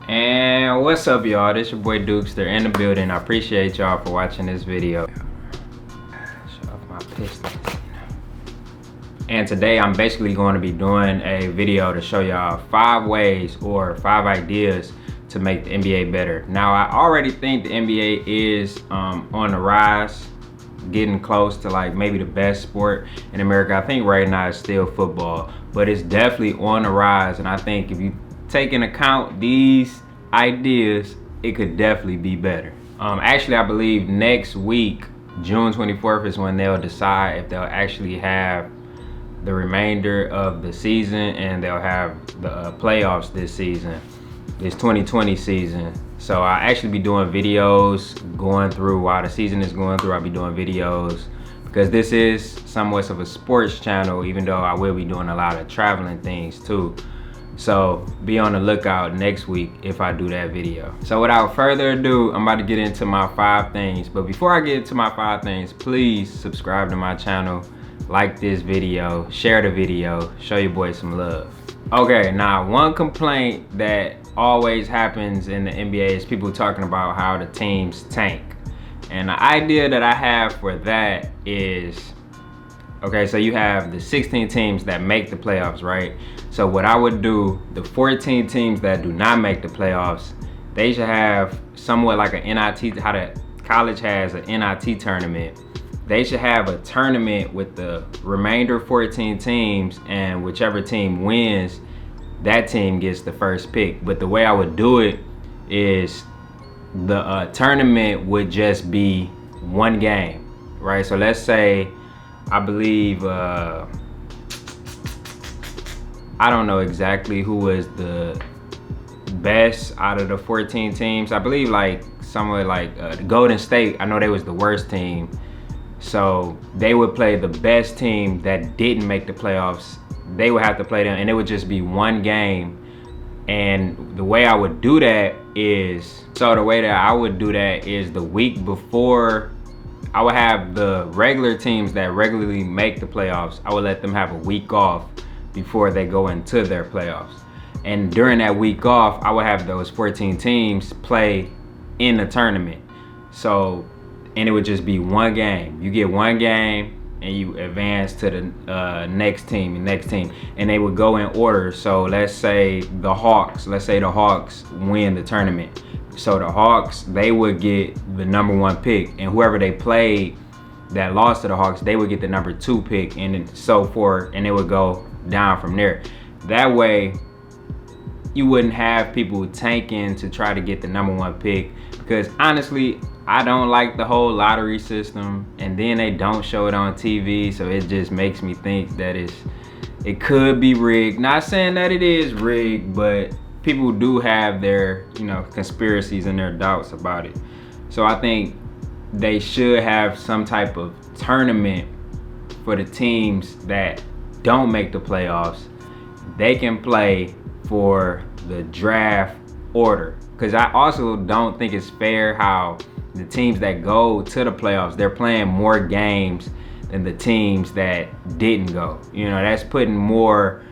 And what's up, y'all? This your boy Dukes. They're in the building. I appreciate y'all for watching this video. Show off my pistons. And today I'm basically going to be doing a video to show y'all 5 ways or 5 ideas to make the NBA better. Now, I already think the NBA is on the rise, getting close to like maybe the best sport in America. I think right now it's still football, but it's definitely on the rise. And I think if you take into account these ideas, it could definitely be better. Actually, I believe next week, June 24th, is when they'll decide if they'll actually have the remainder of the season and they'll have the playoffs this season, this 2020 season. So I'll actually be doing videos going through while the season is going through. I'll be doing videos because this is somewhat of a sports channel, even though I will be doing a lot of traveling things too. So be on the lookout next week if I do that video. So without further ado, I'm about to get into my 5 things. But before I get into my 5 things, please subscribe to my channel, like this video, share the video, show your boy some love. Okay, now one complaint that always happens in the NBA is people talking about how the teams tank. And the idea that I have for that is, okay, so you have the 16 teams that make the playoffs, right? So what I would do, the 14 teams that do not make the playoffs, they should have somewhat like an NIT, how the college has an NIT tournament. They should have a tournament with the remainder 14 teams, and whichever team wins, that team gets the first pick. But the way I would do it is the tournament would just be one game, right? So let's say, I believe, I don't know exactly who was the best out of the 14 teams. I believe like somewhere like the Golden State, I know they was the worst team. So they would play the best team that didn't make the playoffs. They would have to play them, and it would just be one game. And the way I would do that is, the week before, I would have the regular teams that regularly make the playoffs, I would let them have a week off before they go into their playoffs. And during that week off, I would have those 14 teams play in the tournament. So, and it would just be one game. You get one game and you advance to the next team, and they would go in order. So let's say the Hawks win the tournament. So the Hawks, they would get the #1 pick, and whoever they played that lost to the Hawks, they would get the #2 pick, and so forth, and it would go down from there. That way, you wouldn't have people tanking to try to get the #1 pick, because honestly, I don't like the whole lottery system, and then they don't show it on TV, so it just makes me think that it could be rigged. Not saying that it is rigged, but people do have their, conspiracies and their doubts about it. So I think they should have some type of tournament for the teams that don't make the playoffs. They can play for the draft order, because I also don't think it's fair how the teams that go to the playoffs, they're playing more games than the teams that didn't go. That's putting more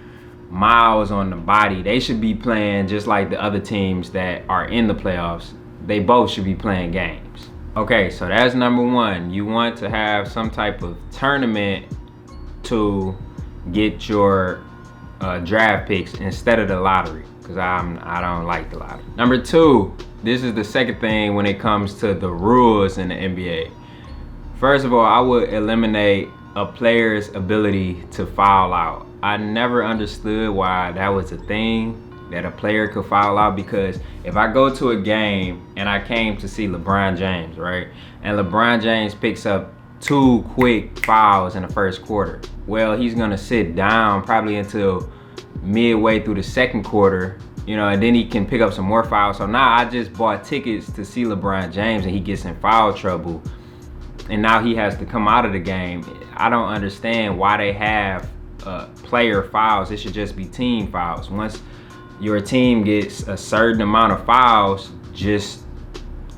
miles on the body. They should be playing just like the other teams that are in the playoffs. They both should be playing games. Okay, so that's #1. You want to have some type of tournament to get your draft picks instead of the lottery, because I don't like the lottery. #2, this is the second thing when it comes to the rules in the NBA. First of all, I would eliminate a player's ability to foul out. I never understood why that was a thing, that a player could foul out, because if I go to a game and I came to see LeBron James, right? And LeBron James picks up 2 quick fouls in the first quarter. Well, he's gonna sit down probably until midway through the second quarter, and then he can pick up some more fouls. So now I just bought tickets to see LeBron James, and he gets in foul trouble, and now he has to come out of the game. I don't understand why they have player fouls. It should just be team fouls. Once your team gets a certain amount of fouls, just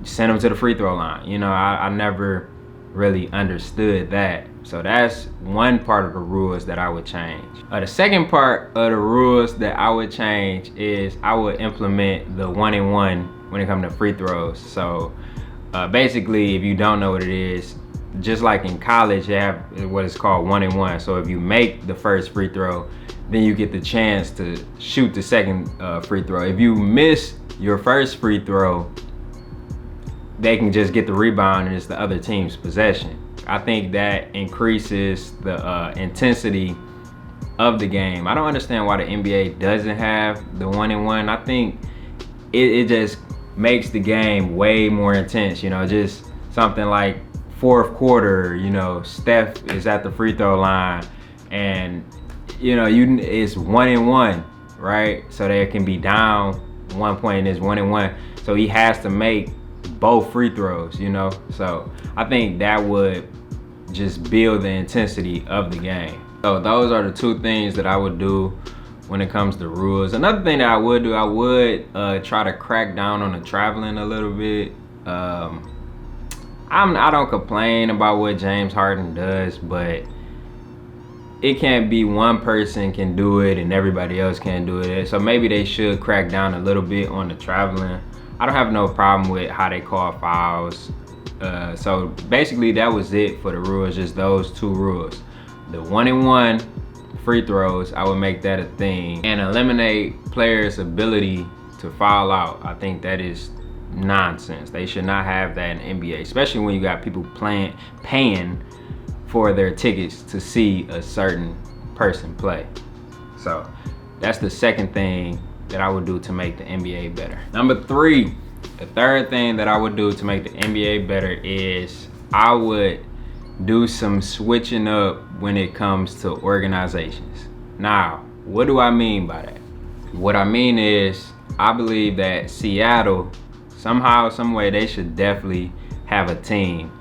send them to the free throw line. I never really understood that. So that's one part of the rules that I would change. The second part of the rules that I would change is I would implement the 1-and-1 when it comes to free throws. So basically, if you don't know what it is, just like in college, you have what is called 1-and-1. So if you make the first free throw, then you get the chance to shoot the second free throw. If you miss your first free throw, they can just get the rebound and it's the other team's possession. I think that increases the intensity of the game. I don't understand why the NBA doesn't have the 1-and-1. I think it just makes the game way more intense. You know, just something like fourth quarter, you know, Steph is at the free throw line and, you know, it's 1-and-1, right? So they can be down 1 point and it's 1-and-1. So he has to make both free throws, you know? So I think that would just build the intensity of the game. So those are the two things that I would do when it comes to rules. Another thing that I would do, I would try to crack down on the traveling a little bit. I don't complain about what James Harden does, but it can't be one person can do it and everybody else can't do it. So maybe they should crack down a little bit on the traveling. I don't have no problem with how they call fouls. So basically that was it for the rules, just those two rules. The 1-and-1 free throws, I would make that a thing, and eliminate players' ability to foul out. I think that is nonsense. They should not have that in the NBA, especially when you got people paying for their tickets to see a certain person play. So that's the second thing that I would do to make the NBA better. Number 3, the third thing that I would do to make the NBA better is I would do some switching up when it comes to organizations. Now, what do I mean by that? What I mean is I believe that Seattle, somehow, some way, they should definitely have a team.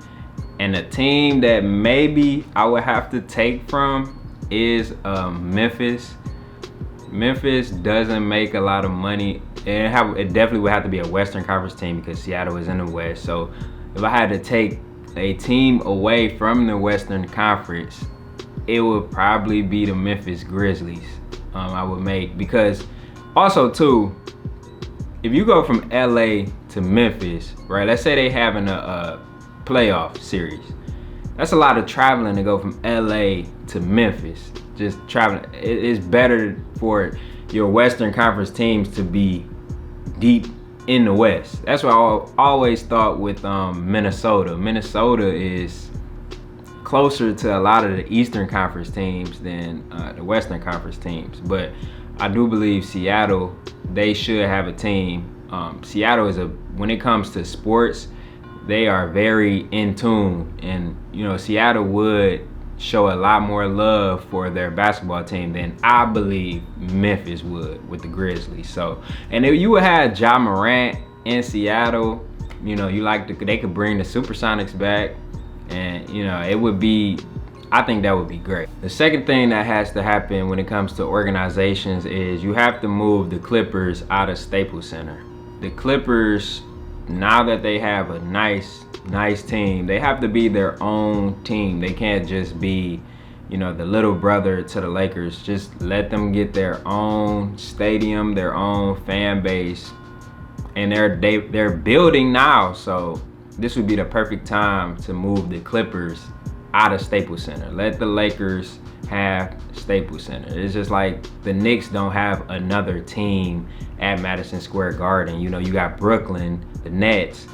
And a team that maybe I would have to take from is Memphis. Memphis doesn't make a lot of money. It definitely would have to be a Western Conference team because Seattle is in the West. So if I had to take a team away from the Western Conference, it would probably be the Memphis Grizzlies. I would make, because also too, if you go from LA to Memphis, right? Let's say they having a playoff series. That's a lot of traveling to go from LA to Memphis. Just traveling. It's better for your Western Conference teams to be deep in the West. That's what I always thought with Minnesota. Minnesota is closer to a lot of the Eastern Conference teams than the Western Conference teams. But I do believe Seattle, they should have a team. Seattle is when it comes to sports, they are very in tune, and you know, Seattle would show a lot more love for their basketball team than I believe Memphis would with the Grizzlies. So, and if you would have Ja Morant in Seattle, you know, they could bring the Supersonics back, and you know, it would be, I think that would be great. The second thing that has to happen when it comes to organizations is you have to move the Clippers out of Staples Center. The Clippers, now that they have a nice team, they have to be their own team. They can't just be, you know, the little brother to the Lakers. Just let them get their own stadium, their own fan base, and they're building now. So this would be the perfect time to move the Clippers out of Staples Center. Let the Lakers have Staples Center. It's just like the Knicks don't have another team at Madison Square Garden. You know, you got Brooklyn, the Nets.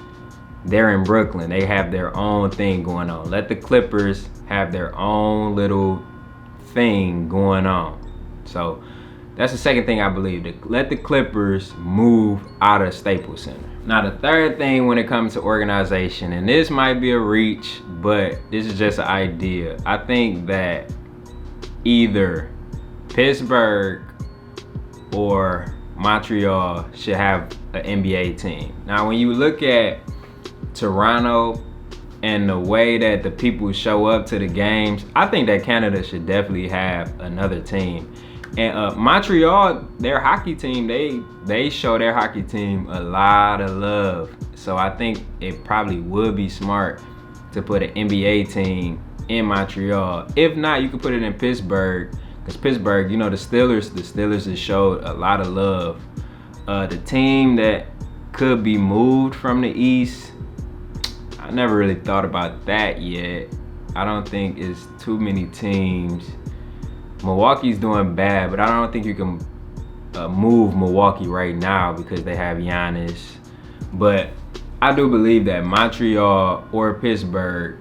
They're in Brooklyn. They have their own thing going on. Let the Clippers have their own little thing going on. So that's the second thing I believe. Let the Clippers move out of Staples Center. Now the third thing when it comes to organization, and this might be a reach, but this is just an idea. I think that either Pittsburgh or Montreal should have an NBA team. Now when you look at Toronto and the way that the people show up to the games, I think that Canada should definitely have another team. And Montreal, their hockey team, they show their hockey team a lot of love. So I think it probably would be smart to put an NBA team in Montreal. If not, you could put it in Pittsburgh, because Pittsburgh, you know, the Steelers has showed a lot of love. The team that could be moved from the East, I never really thought about that yet. I don't think it's too many teams. Milwaukee's doing bad, but I don't think you can move Milwaukee right now because they have Giannis. But I do believe that Montreal or Pittsburgh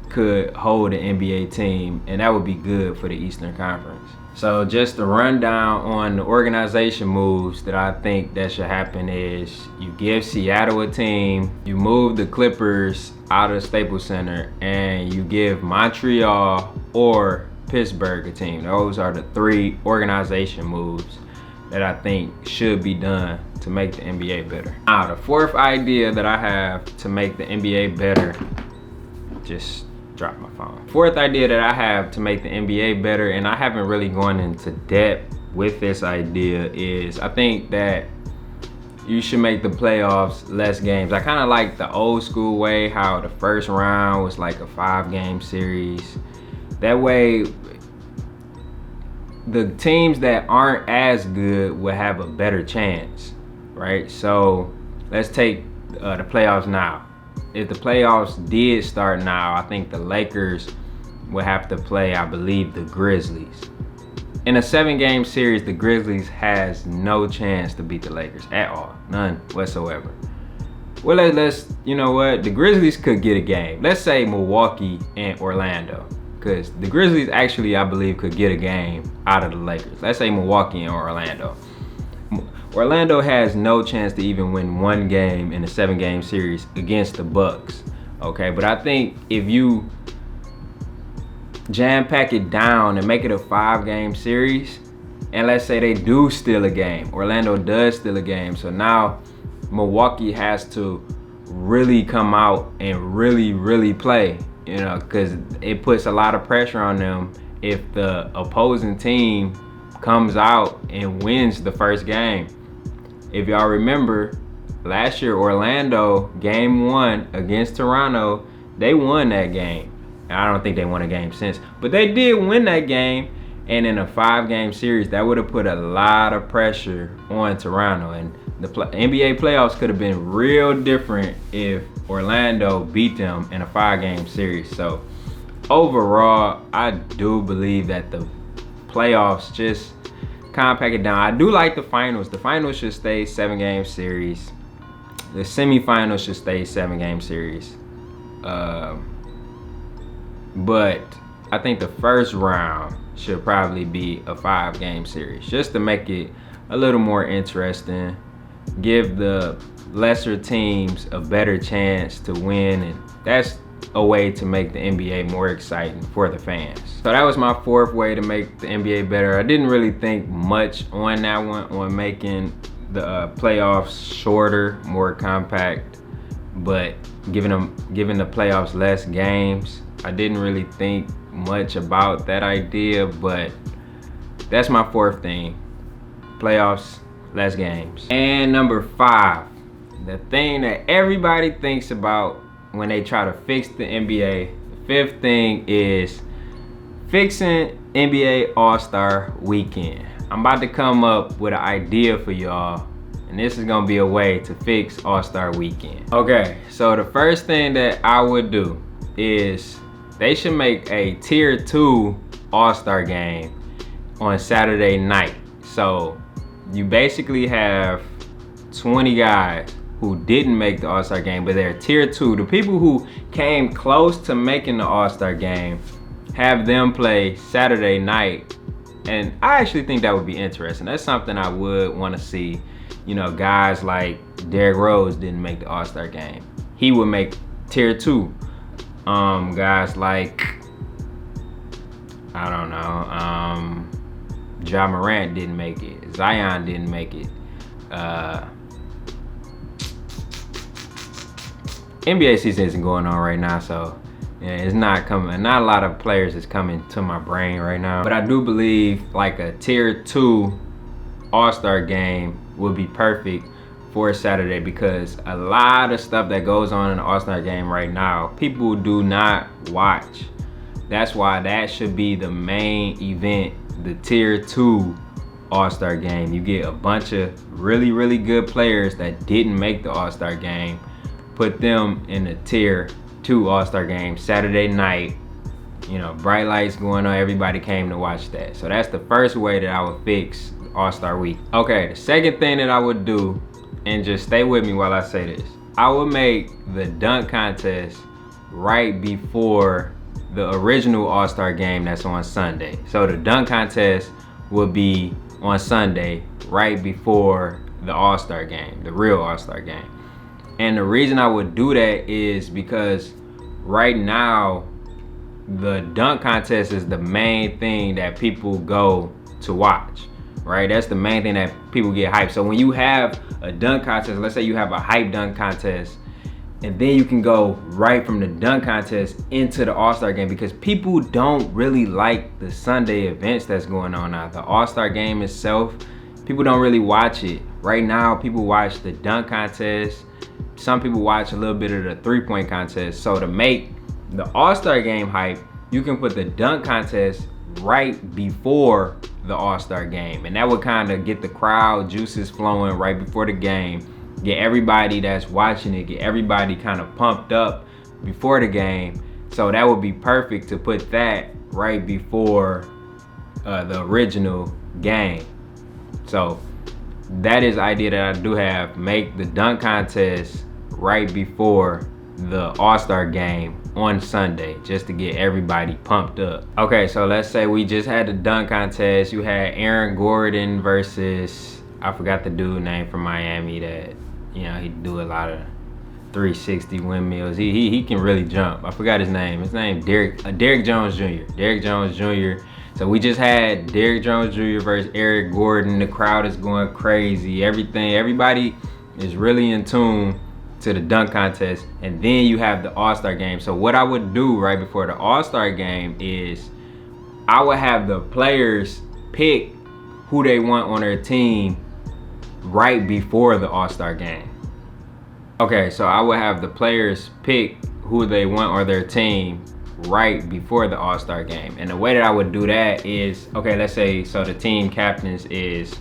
could hold an NBA team, and that would be good for the Eastern Conference. So just the rundown on the organization moves that I think that should happen is you give Seattle a team, you move the Clippers out of Staples Center, and you give Montreal or Pittsburgh a team. Those are the 3 organization moves that I think should be done to make the NBA better. Now, the 4th idea that I have to make the NBA better, just dropped my phone. 4th idea that I have to make the NBA better, and I haven't really gone into depth with this idea, is I think that you should make the playoffs less games. I kind of like the old school way, how the first round was like a 5-game series. That way, the teams that aren't as good will have a better chance, right? So let's take the playoffs now. If the playoffs did start now, I think the Lakers would have to play, I believe, the Grizzlies. In a 7-game series, the Grizzlies has no chance to beat the Lakers at all, none whatsoever. Well, let's, you know what? The Grizzlies could get a game. Let's say Milwaukee and Orlando, because the Grizzlies actually, I believe, could get a game out of the Lakers. Let's say Milwaukee and Orlando. Orlando has no chance to even win 1 game in a 7-game series against the Bucks, okay? But I think if you jam-pack it down and make it a 5-game series, and let's say they do steal a game, Orlando does steal a game, so now Milwaukee has to really come out and really play, you know, because it puts a lot of pressure on them if the opposing team comes out and wins the first game. If y'all remember, last year Orlando, game 1 against Toronto, they won that game. And I don't think they won a game since, but they did win that game. And in a 5-game series, that would have put a lot of pressure on Toronto. And the NBA playoffs could have been real different if Orlando beat them in a 5-game series. So overall, I do believe that the playoffs just compact it down. I do like the finals. The finals should stay 7-game series. The semifinals should stay 7-game series. But I think the first round should probably be a 5-game series, just to make it a little more interesting, give the lesser teams a better chance to win, and that's a way to make the NBA more exciting for the fans. So that was my 4th way to make the NBA better. I didn't really think much on that one, on making the playoffs shorter, more compact, but giving the playoffs less games. I didn't really think much about that idea, but that's my 4th thing. Playoffs, less games. And number 5, the thing that everybody thinks about when they try to fix the NBA, the 5th thing is fixing NBA All-Star Weekend. I'm about to come up with an idea for y'all, and this is gonna be a way to fix All-Star Weekend. Okay, so the first thing that I would do is they should make a tier 2 All-Star game on Saturday night. So you basically have 20 guys who didn't make the All-Star game, but they're tier 2. The people who came close to making the All-Star game, have them play Saturday night. And I actually think that would be interesting. That's something I would want to see. You know, guys like Derrick Rose didn't make the All-Star game. He would make tier 2. Guys like, I don't know, Ja Morant didn't make it. Zion didn't make it. NBA season isn't going on right now, so yeah, it's not coming. Not a lot of players is coming to my brain right now. But I do believe like a tier 2 All-Star game would be perfect before Saturday, because a lot of stuff that goes on in the All-Star game right now, people do not watch. That's why that should be the main event, the Tier 2 All-Star game. You get a bunch of really, really good players that didn't make the All-Star game, put them in the Tier 2 All-Star game Saturday night. You know, bright lights going on, everybody came to watch that. So that's the first way that I would fix All-Star week. Okay, the second thing that I would do, and just stay with me while I say this, I would make the dunk contest right before the original All-Star game that's on Sunday. So the dunk contest will be on Sunday right before the All-Star game, the real All-Star game. And the reason I would do that is because right now the dunk contest is the main thing that people go to watch, right? That's the main thing that people get hyped. So when you have a dunk contest, let's say you have a hype dunk contest, and then you can go right from the dunk contest into the All-Star game, because people don't really like the Sunday events that's going on now. The All-Star game itself, people don't really watch it. Right now, people watch the dunk contest. Some people watch a little bit of the three-point contest. So to make the All-Star game hype, you can put the dunk contest right before the All-Star game. And that would kind of get the crowd juices flowing right before the game. Get everybody that's watching it, get everybody kind of pumped up before the game. So that would be perfect to put that right before the original game. So that is the idea that I do have. Make the dunk contest right before the All-Star game on Sunday, just to get everybody pumped up. Okay, so let's say we just had the dunk contest. You had Aaron Gordon versus, I forgot the dude name from Miami that, you know, he do a lot of 360 windmills. He can really jump. I forgot his name. His name Derrick Jones Jr. Derrick Jones Jr. So we just had Derrick Jones Jr. versus Eric Gordon. The crowd is going crazy. Everybody is really in tune to the dunk contest. And then you have the All-Star game. So what I would do right before the All-Star game is I would have the players pick who they want on their team right before the All-Star game. Okay, so I would have the players pick who they want on their team right before the All-Star game. And the way that I would do that is, okay, let's say, so the team captains is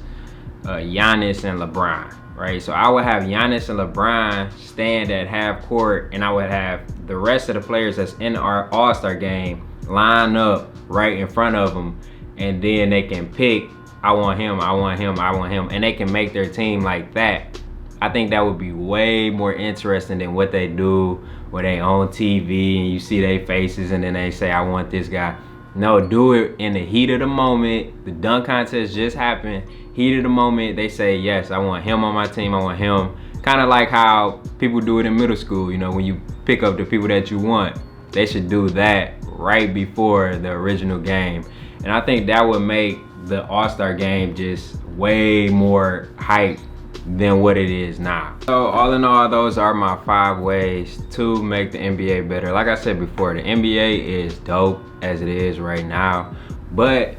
Giannis and LeBron, right? So I would have Giannis and LeBron stand at half court, and I would have the rest of the players that's in our All-Star game line up right in front of them, and then they can pick, I want him, I want him, I want him, and they can make their team like that. I think that would be way more interesting than what they do where they on TV and you see their faces and then they say, I want this guy. No, do it in the heat of the moment. The dunk contest just happened. Heat of the moment, they say, yes, I want him on my team, I want him. Kind of like how people do it in middle school, you know, when you pick up the people that you want. They should do that right before the original game. And I think that would make the All-Star game just way more hype than what it is now. So all in all, those are my 5 ways to make the NBA better. Like I said before, the NBA is dope as it is right now, but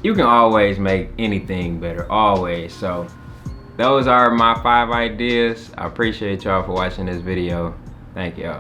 you can always make anything better, always. So those are my 5 ideas. I appreciate y'all for watching this video. Thank y'all.